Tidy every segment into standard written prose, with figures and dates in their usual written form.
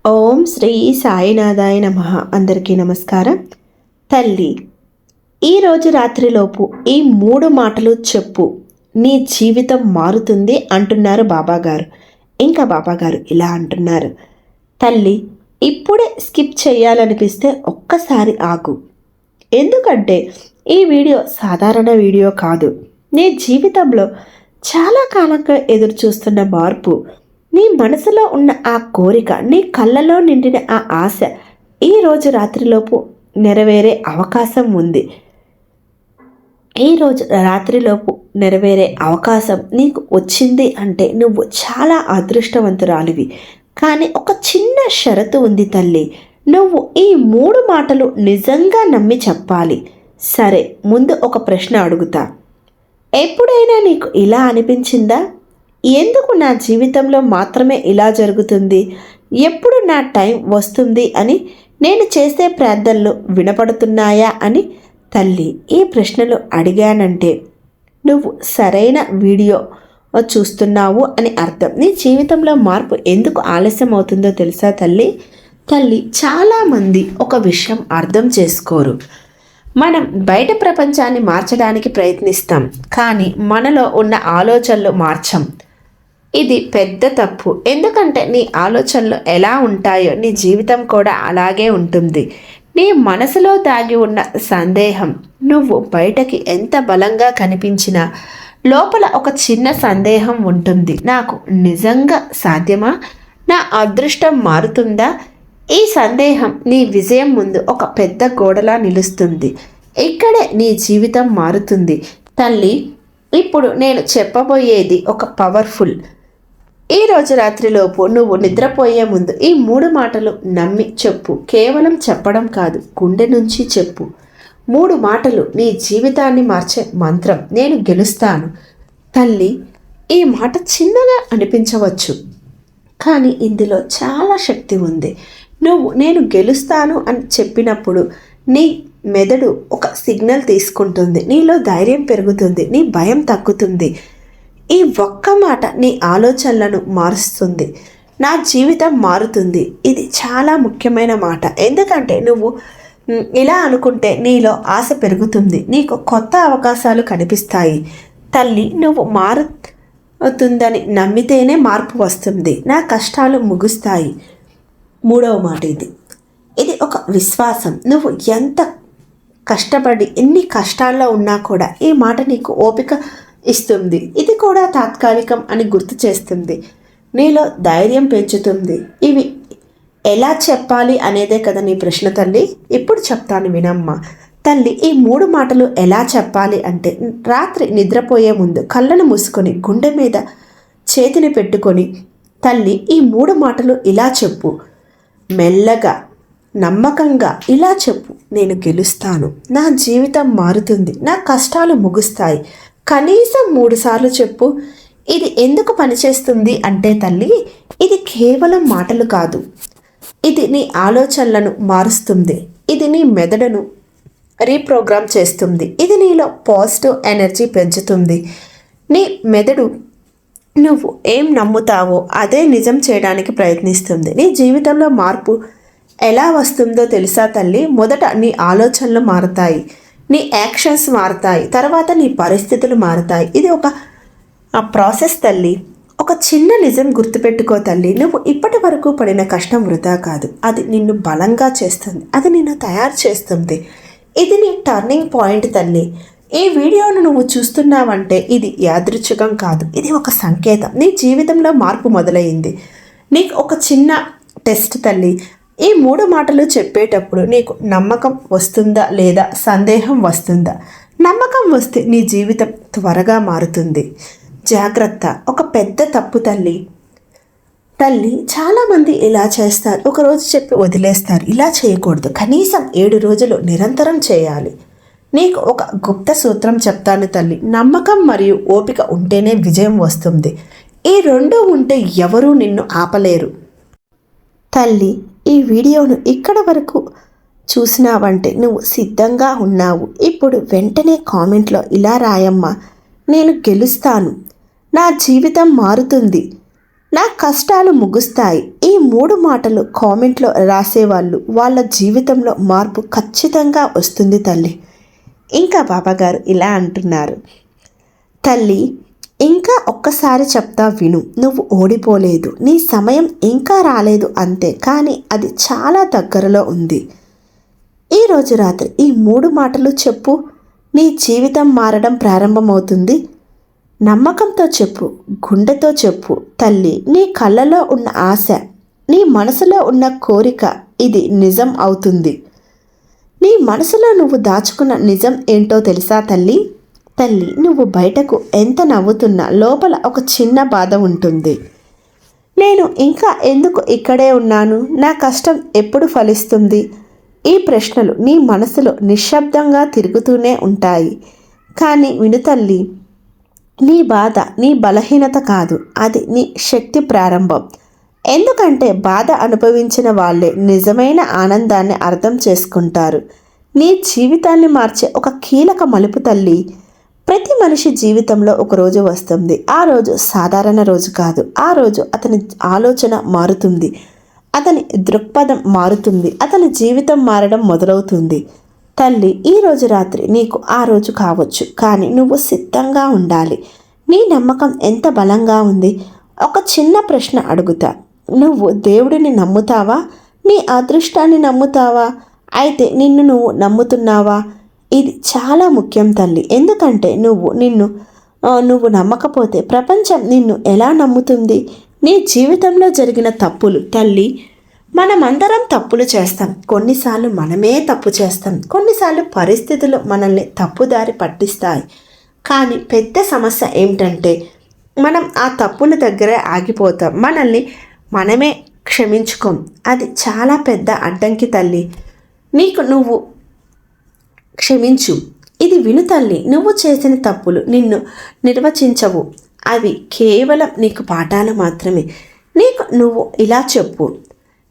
ఓం శ్రీ సాయినాథాయ నమః. అందరికీ నమస్కారం. తల్లి, ఈరోజు రాత్రిలోపు ఈ 3 మాటలు చెప్పు, నీ జీవితం మారుతుంది అంటున్నారు బాబాగారు. ఇంకా బాబాగారు ఇలా అంటున్నారు, తల్లి ఇప్పుడే స్కిప్ చేయాలనిపిస్తే ఒక్కసారి ఆగు. ఎందుకంటే ఈ వీడియో సాధారణ వీడియో కాదు. నీ జీవితంలో చాలా కాలంగా ఎదురు చూస్తున్న మార్పు, నీ మనసులో ఉన్న ఆ కోరిక, నీ కళ్ళలో నిండిన ఆ ఆశ ఈరోజు రాత్రిలోపు నెరవేరే అవకాశం ఉంది. ఈరోజు రాత్రిలోపు నెరవేరే అవకాశం నీకు వచ్చింది అంటే నువ్వు చాలా అదృష్టవంతురాలివి. కానీ ఒక చిన్న షరతు ఉంది తల్లి. నువ్వు ఈ 3 మాటలు నిజంగా నమ్మి చెప్పాలి. సరే, ముందు ఒక ప్రశ్న అడుగుతా. ఎప్పుడైనా నీకు ఇలా అనిపించిందా? ఎందుకు నా జీవితంలో మాత్రమే ఇలా జరుగుతుంది? ఎప్పుడు నా టైం వస్తుంది అని నేను చేసే ప్రార్థనలు వినపడుతున్నాయా అని తల్లి ఈ ప్రశ్నలు అడిగానంటే నువ్వు సరైన వీడియో చూస్తున్నావు అని అర్థం. నీ జీవితంలో మార్పు ఎందుకు ఆలస్యం అవుతుందో తెలుసా తల్లి? చాలామంది ఒక విషయం అర్థం చేసుకోరు. మనం బయట ప్రపంచాన్ని మార్చడానికి ప్రయత్నిస్తాం, కానీ మనలో ఉన్న ఆలోచనలు మార్చం. ఇది పెద్ద తప్పు. ఎందుకంటే నీ ఆలోచనలు ఎలా ఉంటాయో నీ జీవితం కూడా అలాగే ఉంటుంది. నీ మనసులో దాగి ఉన్న సందేహం నువ్వు బయటకి ఎంత బలంగా కనిపించినా లోపల ఒక చిన్న సందేహం ఉంటుంది. నాకు నిజంగా సాధ్యమా? నా అదృష్టం మారుతుందా? ఈ సందేహం నీ విజయం ముందు ఒక పెద్ద గోడలా నిలుస్తుంది. ఇక్కడే నీ జీవితం మారుతుంది తల్లి. ఇప్పుడు నేను చెప్పబోయేది ఒక పవర్ఫుల్. ఈరోజు రాత్రిలోపు నువ్వు నిద్రపోయే ముందు ఈ 3 మాటలు నమ్మి చెప్పు. కేవలం చెప్పడం కాదు, గుండె నుంచి చెప్పు. 3 మాటలు నీ జీవితాన్ని మార్చే మంత్రం. నేను గెలుస్తాను. తల్లి, ఈ మాట చిన్నగా అనిపించవచ్చు, కానీ ఇందులో చాలా శక్తి ఉంది. నువ్వు నేను గెలుస్తాను అని చెప్పినప్పుడు నీ మెదడు ఒక సిగ్నల్ తీసుకుంటుంది. నీలో ధైర్యం పెరుగుతుంది, నీ భయం తగ్గుతుంది. ఈ ఒక్క మాట నీ ఆలోచనలను మారుస్తుంది. నా జీవితం మారుతుంది. ఇది చాలా ముఖ్యమైన మాట. ఎందుకంటే నువ్వు ఇలా అనుకుంటే నీలో ఆశ పెరుగుతుంది. నీకు కొత్త అవకాశాలు కనిపిస్తాయి. తల్లి, నువ్వు మారుతుందని నమ్మితేనే మార్పు వస్తుంది. నా కష్టాలు ముగుస్తాయి. 3వ మాట ఇది ఒక విశ్వాసం. నువ్వు ఎంత కష్టపడి ఎన్ని కష్టాల్లో ఉన్నా కూడా ఈ మాట నీకు ఓపిక ఇస్తుంది. ఇది కూడా తాత్కాలికం అని గుర్తు చేస్తుంది. నీలో ధైర్యం పెంచుతుంది. ఇవి ఎలా చెప్పాలి అనేదే కదా నీ ప్రశ్న తల్లి. ఇప్పుడు చెప్తాను వినమ్మా. తల్లి, ఈ 3 మాటలు ఎలా చెప్పాలి అంటే, రాత్రి నిద్రపోయే ముందు కళ్ళను మూసుకొని గుండె మీద చేతిని పెట్టుకొని తల్లి ఈ 3 మాటలు ఇలా చెప్పు. మెల్లగా, నమ్మకంగా ఇలా చెప్పు. నేను గెలుస్తాను. నా జీవితం మారుతుంది. నా కష్టాలు ముగుస్తాయి. కనీసం 3 సార్లు చెప్పు. ఇది ఎందుకు పనిచేస్తుంది అంటే తల్లి, ఇది కేవలం మాటలు కాదు. ఇది నీ ఆలోచనలను మారుస్తుంది. ఇది నీ మెదడును రీప్రోగ్రామ్ చేస్తుంది. ఇది నీలో పాజిటివ్ ఎనర్జీ పెంచుతుంది. నీ మెదడు నువ్వు ఏం నమ్ముతావో అదే నిజం చేయడానికి ప్రయత్నిస్తుంది. నీ జీవితంలో మార్పు ఎలా వస్తుందో తెలుసా తల్లి? మొదట నీ ఆలోచనలు మారుతాయి, నీ యాక్షన్స్ మారుతాయి, తర్వాత నీ పరిస్థితులు మారుతాయి. ఇది ఒక ప్రాసెస్ తల్లి. ఒక చిన్న నిజం గుర్తుపెట్టుకో తల్లి. నువ్వు ఇప్పటి వరకు పడిన కష్టం వృధా కాదు. అది నిన్ను బలంగా చేస్తుంది. అది నిన్ను తయారు చేస్తుంది. ఇది నీ టర్నింగ్ పాయింట్ తల్లి. ఈ వీడియోను నువ్వు చూస్తున్నావంటే ఇది యాదృచ్ఛికం కాదు. ఇది ఒక సంకేతం. నీ జీవితంలో మార్పు మొదలైంది. నీకు ఒక చిన్న టెస్ట్ తల్లి. ఈ 3 మాటలు చెప్పేటప్పుడు నీకు నమ్మకం వస్తుందా లేదా సందేహం వస్తుందా? నమ్మకం వస్తే నీ జీవితం త్వరగా మారుతుంది. జాగ్రత్త, ఒక పెద్ద తప్పు తల్లి. చాలామంది ఇలా చేస్తారు. ఒకరోజు చెప్పి వదిలేస్తారు. ఇలా చేయకూడదు. కనీసం 7 రోజులు నిరంతరం చేయాలి. నీకు ఒక గుప్త సూత్రం చెప్తాను తల్లి. నమ్మకం మరియు ఓపిక ఉంటేనే విజయం వస్తుంది. ఈ 2 ఉంటే ఎవరూ నిన్ను ఆపలేరు. తల్లి, ఈ వీడియోను ఇక్కడ వరకు చూసినావంటే నువ్వు సిద్ధంగా ఉన్నావు. ఇప్పుడు వెంటనే కామెంట్లో ఇలా రాయమ్మా. నేను గెలుస్తాను. నా జీవితం మారుతుంది. నా కష్టాలు ముగుస్తాయి. ఈ మూడు మాటలు కామెంట్లో రాసేవాళ్ళు వాళ్ళ జీవితంలో మార్పు ఖచ్చితంగా వస్తుంది తల్లి. ఇంకా బాబాగారు ఇలా అంటున్నారు, తల్లి ఇంకా ఒక్కసారి చెప్తా విను. నువ్వు ఓడిపోలేదు, నీ సమయం ఇంకా రాలేదు అంతే, కానీ అది చాలా దగ్గరలో ఉంది. ఈరోజు రాత్రి ఈ మూడు మాటలు చెప్పు, నీ జీవితం మారడం ప్రారంభమవుతుంది. నమ్మకంతో చెప్పు, గుండెతో చెప్పు. తల్లి, నీ కళ్ళలో ఉన్న ఆశ, నీ మనసులో ఉన్న కోరిక ఇది నిజం అవుతుంది. నీ మనసులో నువ్వు దాచుకున్న నిజం ఏంటో తెలుసా తల్లి? తల్లి, నువ్వు బయటకు ఎంత నవ్వుతున్నా లోపల ఒక చిన్న బాధ ఉంటుంది. నేను ఇంకా ఎందుకు ఇక్కడే ఉన్నాను, నా కష్టం ఎప్పుడు ఫలిస్తుంది, ఈ ప్రశ్నలు నీ మనసులో నిశ్శబ్దంగా తిరుగుతూనే ఉంటాయి. కానీ విను తల్లి, నీ బాధ నీ బలహీనత కాదు, అది నీ శక్తి ప్రారంభం. ఎందుకంటే బాధ అనుభవించిన వాళ్ళే నిజమైన ఆనందాన్ని అర్థం చేసుకుంటారు. నీ జీవితాన్ని మార్చే ఒక కీలక మలుపు తల్లి. ప్రతి మనిషి జీవితంలో ఒక రోజు వస్తుంది. ఆ రోజు సాధారణ రోజు కాదు. ఆ రోజు అతని ఆలోచన మారుతుంది, అతని దృక్పథం మారుతుంది, అతని జీవితం మారడం మొదలవుతుంది. తల్లి, ఈరోజు రాత్రి నీకు ఆ రోజు కావచ్చు, కానీ నువ్వు సిద్ధంగా ఉండాలి. నీ నమ్మకం ఎంత బలంగా ఉంది? ఒక చిన్న ప్రశ్న అడుగుతా, నువ్వు దేవుడిని నమ్ముతావా, నీ అదృష్టాన్ని నమ్ముతావా, అయితే నిన్ను నువ్వు నమ్ముతున్నావా? ఇది చాలా ముఖ్యం తల్లి. ఎందుకంటే నువ్వు నమ్మకపోతే ప్రపంచం నిన్ను ఎలా నమ్ముతుంది? నీ జీవితంలో జరిగిన తప్పులు తల్లి, మనమందరం తప్పులు చేస్తాం. కొన్నిసార్లు మనమే తప్పు చేస్తాం, కొన్నిసార్లు పరిస్థితులు మనల్ని తప్పుదారి పట్టిస్తాయి. కానీ పెద్ద సమస్య ఏమిటంటే మనం ఆ తప్పుల దగ్గరే ఆగిపోతాం, మనల్ని మనమే క్షమించుకోం. అది చాలా పెద్ద అడ్డంకి తల్లి. నువ్వు క్షమించు. ఇది విను తల్లి, నువ్వు చేసిన తప్పులు నిన్ను నిర్వచించవు, అవి కేవలం నీకు పాఠాలు మాత్రమే. నువ్వు ఇలా చెప్పు,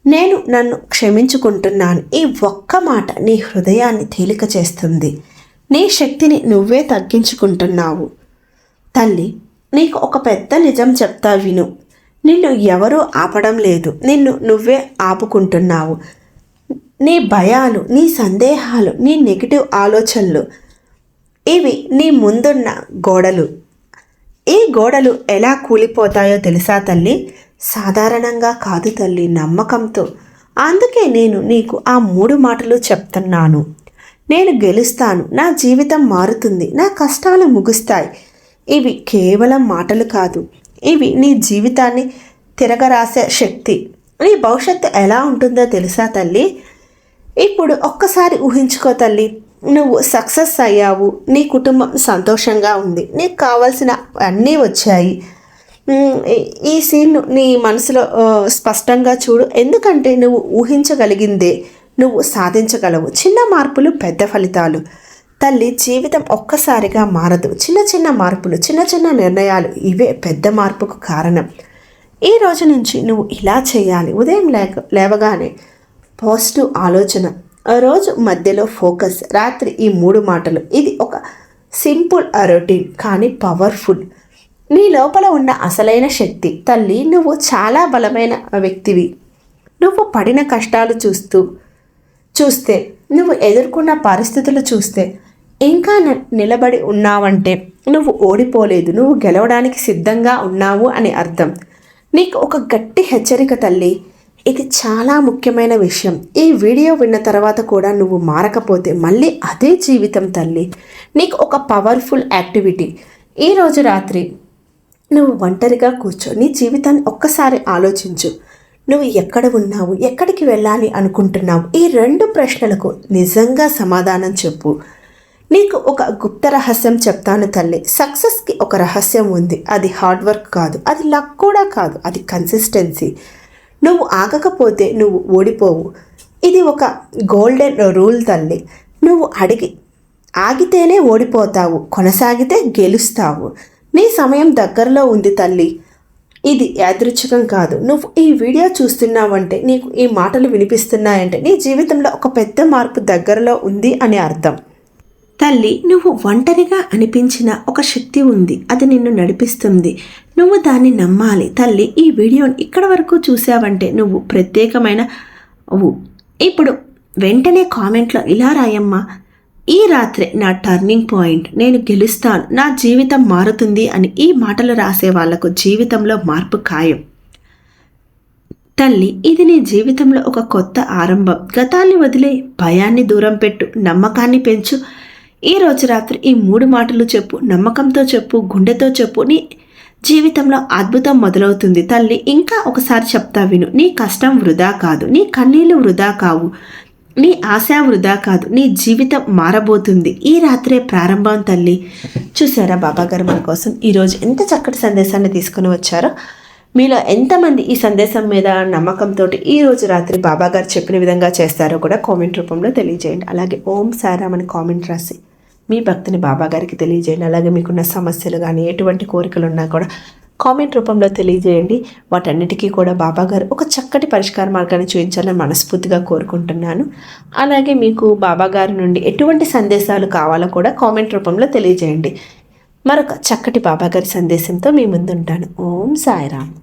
నేను నన్ను క్షమించుకుంటున్నాను. ఈ ఒక్క మాట నీ హృదయాన్ని తేలిక చేస్తుంది. నీ శక్తిని నువ్వే తగ్గించుకుంటున్నావు. తల్లి, నీకు ఒక పెద్ద నిజం చెప్తా విను. నిన్ను ఎవరూ ఆపడం లేదు, నిన్ను నువ్వే ఆపుకుంటున్నావు. నీ భయాలు, నీ సందేహాలు, నీ నెగిటివ్ ఆలోచనలు, ఇవి నీ ముందున్న గోడలు. ఈ గోడలు ఎలా కూలిపోతాయో తెలుసా తల్లి? సాధారణంగా కాదు తల్లి, నమ్మకంతో. అందుకే నేను నీకు ఆ మూడు మాటలు చెప్తున్నాను. నేను గెలుస్తాను, నా జీవితం మారుతుంది, నా కష్టాలు ముగుస్తాయి. ఇవి కేవలం మాటలు కాదు, ఇవి నీ జీవితాన్ని తిరగరాసే శక్తి. నీ భవిష్యత్తు ఎలా ఉంటుందో తెలుసా తల్లి? ఇప్పుడు ఒక్కసారి ఊహించుకో తల్లి, నువ్వు సక్సెస్ అయ్యావు, నీ కుటుంబం సంతోషంగా ఉంది, నీకు కావాల్సిన అన్నీ వచ్చాయి. ఈ సీన్ను నీ మనసులో స్పష్టంగా చూడు. ఎందుకంటే నువ్వు ఊహించగలిగిందే నువ్వు సాధించగలవు. చిన్న మార్పులు, పెద్ద ఫలితాలు. తల్లి, జీవితం ఒక్కసారిగా మారదు. చిన్న చిన్న మార్పులు, చిన్న చిన్న నిర్ణయాలు, ఇవే పెద్ద మార్పుకు కారణం. ఈ రోజు నుంచి నువ్వు ఇలా చేయాలి. ఉదయం లేవగానే పాజిటివ్ ఆలోచన, రోజు మధ్యలో ఫోకస్, రాత్రి ఈ మూడు మాటలు. ఇది ఒక సింపుల్ రొటీన్ కానీ పవర్ఫుల్. నీ లోపల ఉన్న అసలైన శక్తి. తల్లి, నువ్వు చాలా బలమైన వ్యక్తివి. నువ్వు పడిన కష్టాలు చూస్తే, నువ్వు ఎదుర్కొన్న పరిస్థితులు చూస్తే ఇంకా నిలబడి ఉన్నావంటే నువ్వు ఓడిపోలేదు, నువ్వు గెలవడానికి సిద్ధంగా ఉన్నావు అని అర్థం. నీకు ఒక గట్టి హెచ్చరిక తల్లి, ఇది చాలా ముఖ్యమైన విషయం. ఈ వీడియో విన్న తర్వాత కూడా నువ్వు మారకపోతే మళ్ళీ అదే జీవితం తల్లి. నీకు ఒక పవర్ఫుల్ యాక్టివిటీ. ఈరోజు రాత్రి నువ్వు ఒంటరిగా కూర్చో, నీ జీవితాన్ని ఒక్కసారి ఆలోచించు. నువ్వు ఎక్కడ ఉన్నావు, ఎక్కడికి వెళ్ళాలి అనుకుంటున్నావు? ఈ 2 ప్రశ్నలకు నిజంగా సమాధానం చెప్పు. నీకు ఒక గుప్త రహస్యం చెప్తాను తల్లి. సక్సెస్కి ఒక రహస్యం ఉంది. అది హార్డ్ వర్క్ కాదు, అది లక్ కూడా కాదు, అది కన్సిస్టెన్సీ. నువ్వు ఆగకపోతే నువ్వు ఓడిపోవు. ఇది ఒక గోల్డెన్ రూల్ తల్లి. నువ్వు ఆగితేనే ఓడిపోతావు, కొనసాగితే గెలుస్తావు. నీ సమయం దగ్గరలో ఉంది తల్లి. ఇది యాదృచ్ఛికం కాదు. నువ్వు ఈ వీడియో చూస్తున్నావంటే, నీకు ఈ మాటలు వినిపిస్తున్నాయంటే నీ జీవితంలో ఒక పెద్ద మార్పు దగ్గరలో ఉంది అని అర్థం. తల్లి, నువ్వు ఒంటరిగా అనిపించిన ఒక శక్తి ఉంది, అది నిన్ను నడిపిస్తుంది. నువ్వు దాన్ని నమ్మాలి. తల్లి, ఈ వీడియోని ఇక్కడ వరకు చూసావంటే నువ్వు ప్రత్యేకమైన ఇప్పుడు వెంటనే కామెంట్లో ఇలా రాయమ్మా, ఈ రాత్రి నా టర్నింగ్ పాయింట్, నేను గెలుస్తాను, నా జీవితం మారుతుంది అని ఈ మాటలు రాసే వాళ్లకు జీవితంలో మార్పు ఖాయం. తల్లి, ఇది నీ జీవితంలో ఒక కొత్త ఆరంభం. గతాన్ని వదిలే, భయాన్ని దూరం పెట్టు, నమ్మకాన్ని పెంచు. ఈ రోజు రాత్రి ఈ 3 మాటలు చెప్పు, నమ్మకంతో చెప్పు, గుండెతో చెప్పు. నీ జీవితంలో అద్భుతం మొదలవుతుంది. తల్లి, ఇంకా ఒకసారి చెప్తా విను. నీ కష్టం వృధా కాదు, నీ కన్నీళ్లు వృధా కావు, నీ ఆశ వృధా కాదు, నీ జీవితం మారబోతుంది. ఈ రాత్రే ప్రారంభం. తల్లి, చూసారా బాబాగారు మన కోసం ఈరోజు ఎంత చక్కటి సందేశాన్ని తీసుకుని వచ్చారో. మీలో ఎంతమంది ఈ సందేశం మీద నమ్మకంతో ఈరోజు రాత్రి బాబాగారు చెప్పిన విధంగా చేస్తారో కూడా కామెంట్ రూపంలో తెలియజేయండి. అలాగే ఓం సాయిరామ్ అని కామెంట్ రాసి మీ భక్తిని బాబాగారికి తెలియజేయండి. అలాగే మీకున్న సమస్యలు కానీ ఎటువంటి కోరికలు ఉన్నా కూడా కామెంట్ రూపంలో తెలియజేయండి. వాటన్నిటికీ కూడా బాబాగారు ఒక చక్కటి పరిష్కార మార్గాన్ని చూపించాలని మనస్ఫూర్తిగా కోరుకుంటున్నాను. అలాగే మీకు బాబాగారి నుండి ఎటువంటి సందేశాలు కావాలో కూడా కామెంట్ రూపంలో తెలియజేయండి. మరొక చక్కటి బాబాగారి సందేశంతో మీ ముందుంటాను. ఓం సాయిరామ్.